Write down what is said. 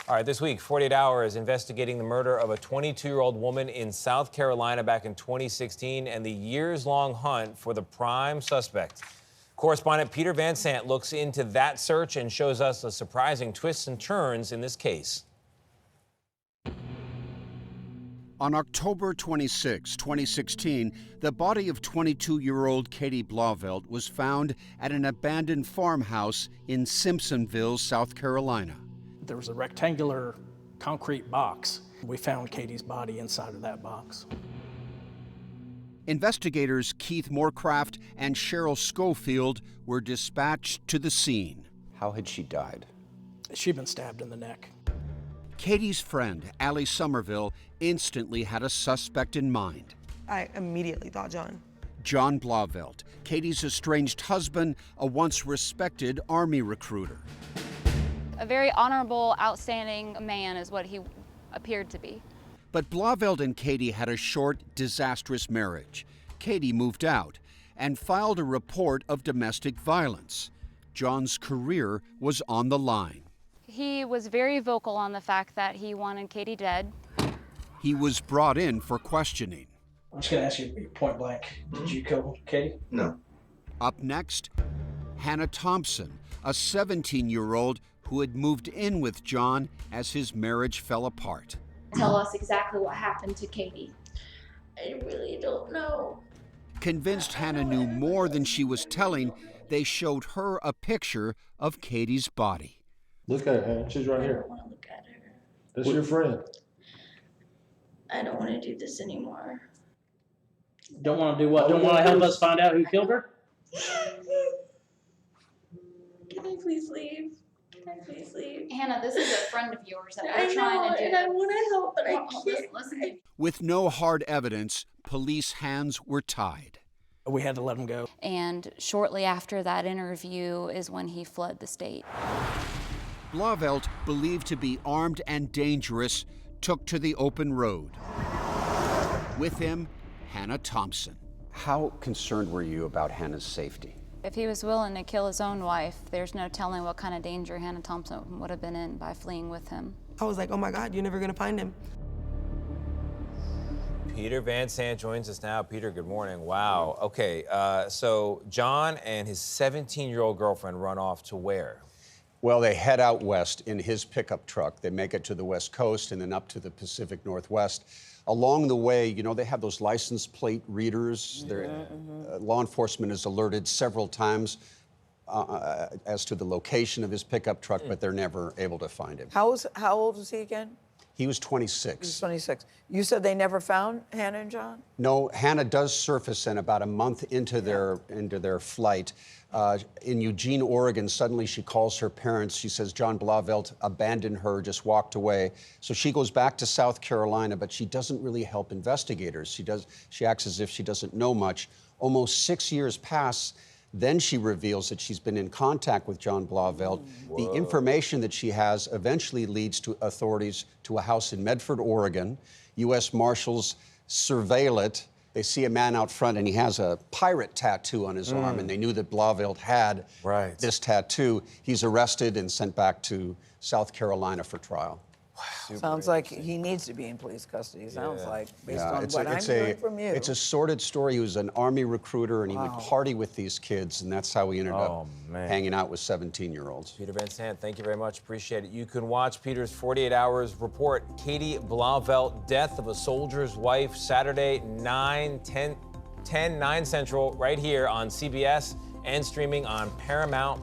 All right, this week, 48 Hours investigating the murder of a 22-year-old woman in South Carolina back in 2016 and the years-long hunt for the prime suspect. Correspondent Peter Van Sant looks into that search and shows us the surprising twists and turns in this case. On October 26, 2016, the body of 22-year-old Gayle Blauvelt was found at an abandoned farmhouse in Simpsonville, South Carolina. There was a rectangular concrete box. We found Katie's body inside of that box. Investigators Keith Moorcraft and Cheryl Schofield were dispatched to the scene. How had she died? She'd been stabbed in the neck. Katie's friend, Allie Somerville, instantly had a suspect in mind. I immediately thought John. John Blauvelt, Katie's estranged husband, a once respected Army recruiter. A very honorable, outstanding man is what he appeared to be. But Blauvelt and Katie had a short, disastrous marriage. Katie moved out and filed a report of domestic violence. John's career was on the line. He was very vocal on the fact that he wanted Katie dead. He was brought in for questioning. I'm just going to ask you point blank. Did you kill Katie? No. Up next, Hannah Thompson, a 17-year-old who had moved in with John as his marriage fell apart. Tell us exactly what happened to Katie. I really don't know. Convinced Hannah knew more than she was telling, they showed her a picture of Katie's body. Look at her, Hannah. She's right here. I don't want to look at her. That's your friend. I don't want to do this anymore. Don't want to do what? Don't want to help us find out who killed her? Can I please leave? Can I please leave? Hannah, this is a friend of yours that I we're trying to do. and I want to help, but I can't. Listen to me. With no hard evidence, police hands were tied. We had to let him go. And shortly after that interview is when he fled the state. Blauvelt, believed to be armed and dangerous, took to the open road. With him, Hannah Thompson. How concerned were you about Hannah's safety? If he was willing to kill his own wife, there's no telling what kind of danger Hannah Thompson would have been in by fleeing with him. I was like, oh my God, you're never gonna find him. Peter Van Sant joins us now. Peter, good morning. Wow. Okay, so John and his 17-year-old girlfriend run off to where? Well, they head out west in his pickup truck. They make it to the West Coast and then up to the Pacific Northwest. Along the way, you know, they have those license plate readers. Law enforcement is alerted several times as to the location of his pickup truck, but they're never able to find him. How old was he again? He was 26. He was 26. You said they never found Hannah and John? No, Hannah does surface in about a month into their flight. In Eugene, Oregon, suddenly she calls her parents. She says John Blauvelt abandoned her, just walked away. So she goes back to South Carolina, but she doesn't really help investigators. She acts as if she doesn't know much. Almost 6 years pass. Then she reveals that she's been in contact with John Blauvelt. The information that she has eventually leads to authorities to a house in Medford, Oregon. U.S. Marshals surveil it. They see a man out front, and he has a pirate tattoo on his arm, and they knew that Blauvelt had this tattoo. He's arrested and sent back to South Carolina for trial. Wow. Sounds like he needs to be in police custody. Sounds like, based on what I'm hearing from you. It's a sordid story. He was an Army recruiter, and he would party with these kids, and that's how he ended up hanging out with 17-year-olds. Peter Van Sant, thank you very much. Appreciate it. You can watch Peter's 48 Hours report, Gayle Blauvelt, Death of a Soldier's Wife, Saturday, 9 Central, right here on CBS and streaming on Paramount+.